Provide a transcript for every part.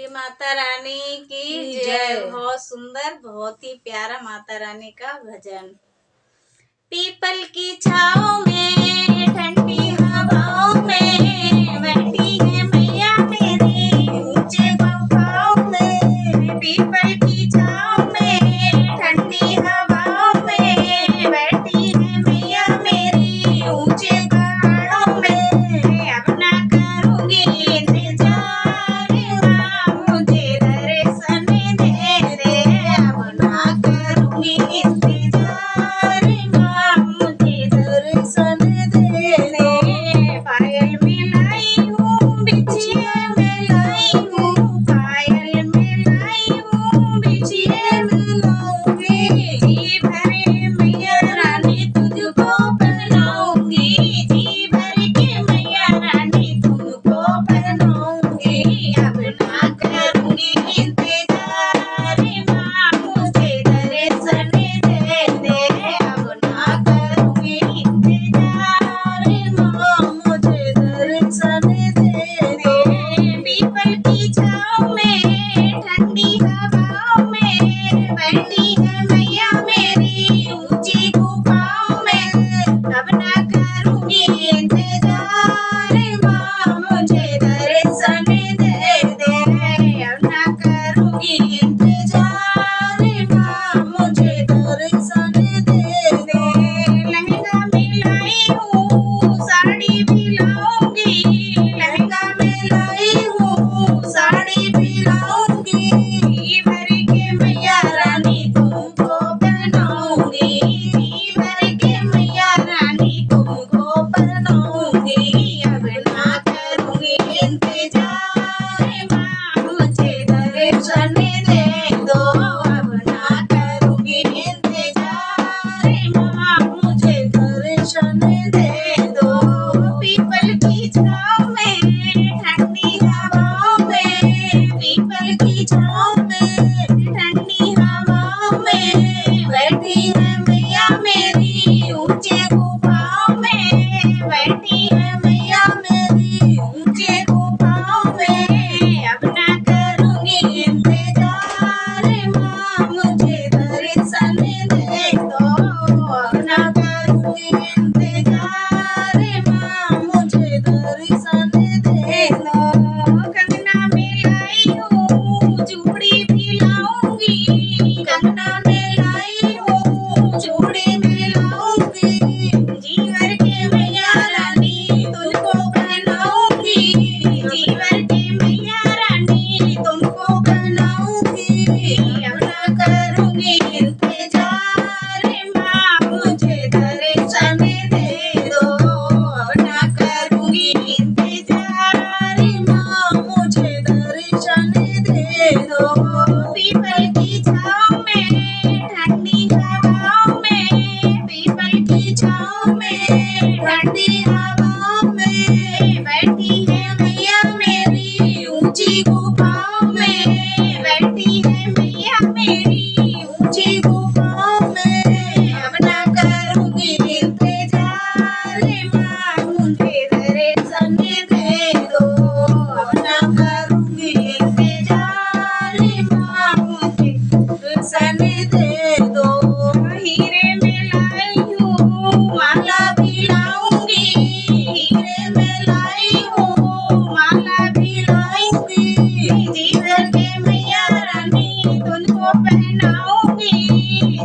बोली माता रानी की जय। बहुत सुंदर, बहुत ही प्यारा माता रानी का भजन। पीपल की छाँव में ठंडी हवाओं में बैठी है मैया मेरी ऊंचे गुफाओं में। पीपल की छाँव में ठंडी हवाओं में बैठी है मैया मेरी ऊंचे पहाड़ों में। अब ना करूँगी इंतजार माँ मुझे दर्शन दे दे। अब ना करूँगी इंतजार माँ मुझे दर्शन दे दे। पायल मिलाई हूँ बिछिया मिलाई हूँ, पायल मिलाई हूँ बिछिया मिलाऊंगी। जी भरे मैया रानी तुझको पहनाऊंगी, जी भर के मैया रानी तुमको पहनाऊंगी। अब ना करूँगी इंतजार माँ मुझे दर्शन दे दे। अब ना करूँगी इंतजार माँ मुझे दर्शन दे दे। पीपल की छाँव में ठंडी हवाओं में बैठी है मैया मेरी ऊंची गुफाओं में। अब ना करूँगी इंतजार माँ मुझे दर्शन दे दे। अब ना करूँगी इंतजार माँ मुझे दर्शन दे दे। लहंगा मिलाई हूँ साड़ी भी लाऊंगी, लहंगा मिलाई हूँ साड़ी भी लाऊंगी। जी भर के मैया रानी तुमको पहनाऊंगी, जी भर के मैया रानी तुमको पहनाऊंगी। अब ना करूँगी इंतजार माँ मुझे दर्शन दे दो। अब ना करूँगी इंतजार माँ मुझे दर्शन दे दो। पीपल की छाँव में ठंडी हवाओं में, पीपल की छाँव में ठंडी हवाओं में बैठी है मैया मेरी ऊंचे गुफाओं में। बैठी है मैया मेरी ऊंचे गुफाओं में। अब ना करूँगी इंतजार माँ मुझे दर्शन दे दो। अब ना करूँगी इंतजार माँ मुझे दर्शन दे दो। कंगना मिलाई हूँ चूड़ी भी लाऊंगी, कंगना मिलाई हूँ चूड़ी भी लाऊंगी। जी भर के मैया रानी तुझको पहनाऊंगी, जी भर के मैया रानी तुमको पहनाऊंगी। अब ना करूँगी इंतजार माँ मुझे दर्शन दे दो। अब ना करूँगी इंतजार माँ मुझे दर्शन दे दो। पीपल की छाँव में ठंडी हवाओं में, पीपल की छाँव में ठंडी हवाओं में बैठी है मैया मेरी ऊंची गुफाओं में। बैठी है मैया मेरी ऊंची गुफाओं में। अब ना करूँगी इंतजार माँ मुझे दर्शन दे दो। अब ना करूँगी इंतजार माँ मुझे दर्शन दे दो। हीरे मिलाई हूँ माला भी लाऊंगी, हीरे मिलाई हूँ माला भी लाऊंगी। जी भर के मैया रानी तुझको पहनाऊंगी,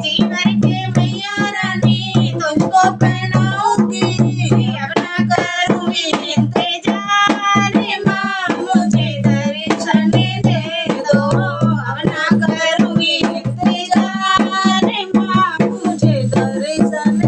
जी भर के मैया रानी तुझको पहनाऊंगी। अब ना करूँगी इंतजार माँ मुझे दर्शन दे दो। अब ना करूँगी इंतजार माँ मुझे दर्शन